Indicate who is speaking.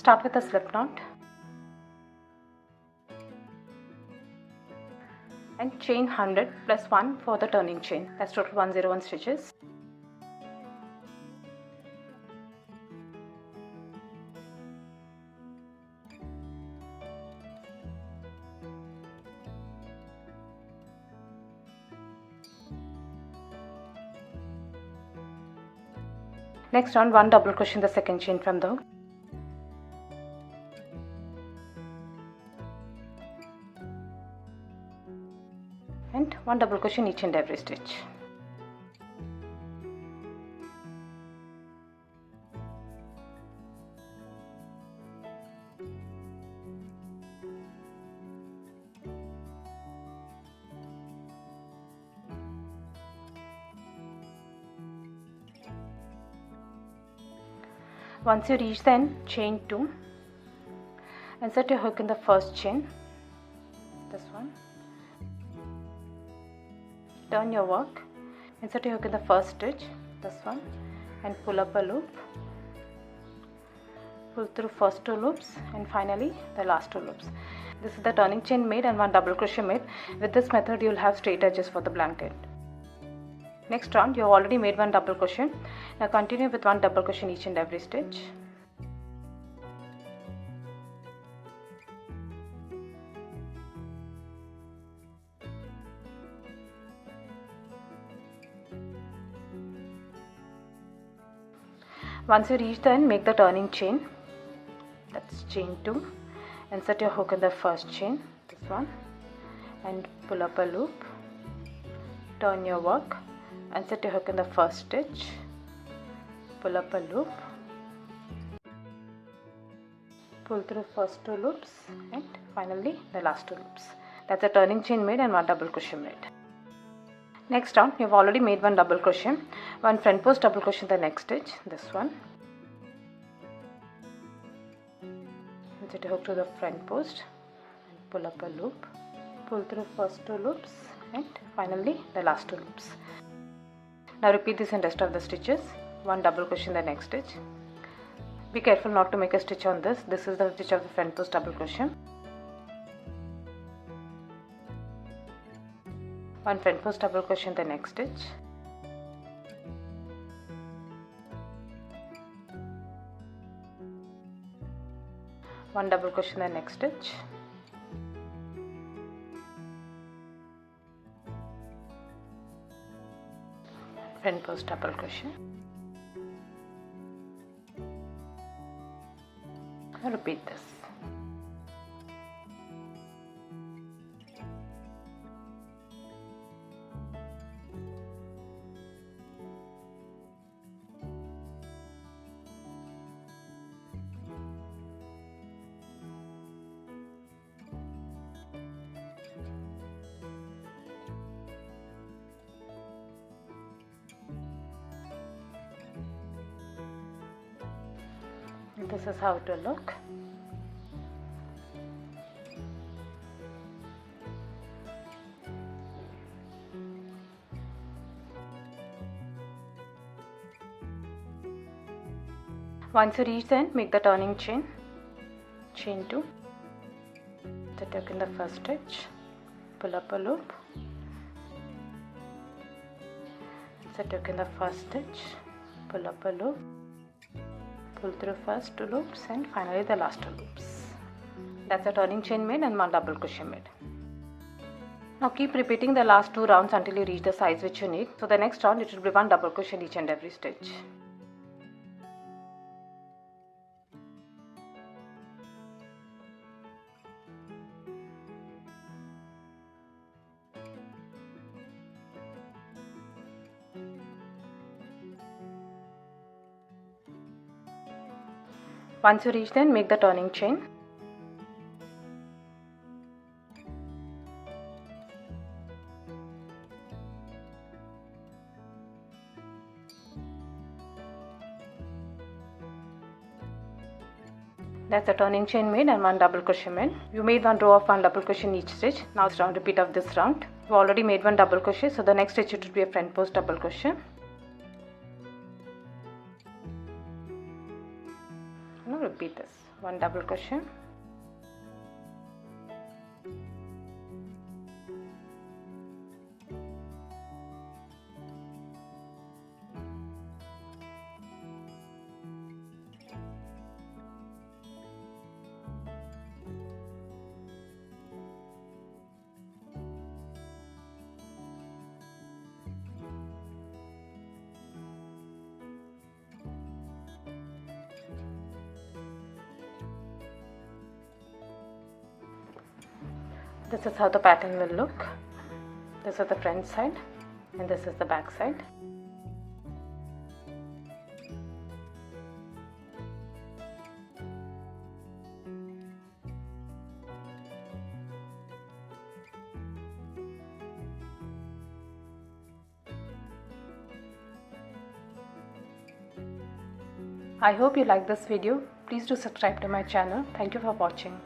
Speaker 1: Start with a slip knot and chain 100 plus 1 for the turning chain. That's total 101 stitches. Next on, 1 double crochet in the second chain from the hook. And 1 double crochet in each and every stitch. Once you reach the end, chain 2, insert your hook in the first chain, this one, turn your work, insert your hook in the first stitch, this one, and pull up a loop, pull through first 2 loops and finally the last 2 loops. This is the turning chain made and 1 double crochet made. With this method you will have straight edges for the blanket. Next round, you have already made 1 double crochet. Now continue with 1 double crochet in each and every stitch. Once you reach the end, make the turning chain. That's chain 2. Insert your hook in the first chain, this one, and pull up a loop. Turn your work. Insert your hook in the first stitch, pull up a loop, pull through first 2 loops and finally the last 2 loops. That's a turning chain made and 1 double crochet made. Next round, you have already made 1 double crochet, 1 front post double crochet in the next stitch, this one. Insert your hook to the front post and pull up a loop, pull through first 2 loops and finally the last 2 loops. Now repeat this in rest of the stitches. 1 double crochet in the next stitch. Be careful not to make a stitch on this. This is the stitch of the front post double crochet. 1 front post double crochet in the next stitch. One double crochet in the next stitch. Front post double crochet. Now repeat this. This is how it will look. Once you reach the end, make the turning chain, chain 2, set hook in the first stitch, pull up a loop, set hook in the first stitch, pull up a loop, pull through first 2 loops and finally the last 2 loops. That's a turning chain made and 1 double crochet made. Now keep repeating the last 2 rounds until you reach the size which you need. So the next round it will be 1 double crochet in each and every stitch. Once you reach then, make the turning chain. That's the turning chain made and 1 double crochet made. You made 1 row of 1 double crochet in each stitch. Now it's round repeat of this round. You already made 1 double crochet, so the next stitch it will be a front post double crochet. Now repeat this. 1 double crochet, this is how the pattern will look. This is the front side and this is the back side. I hope you like this video. Please do subscribe to my channel. Thank you for watching.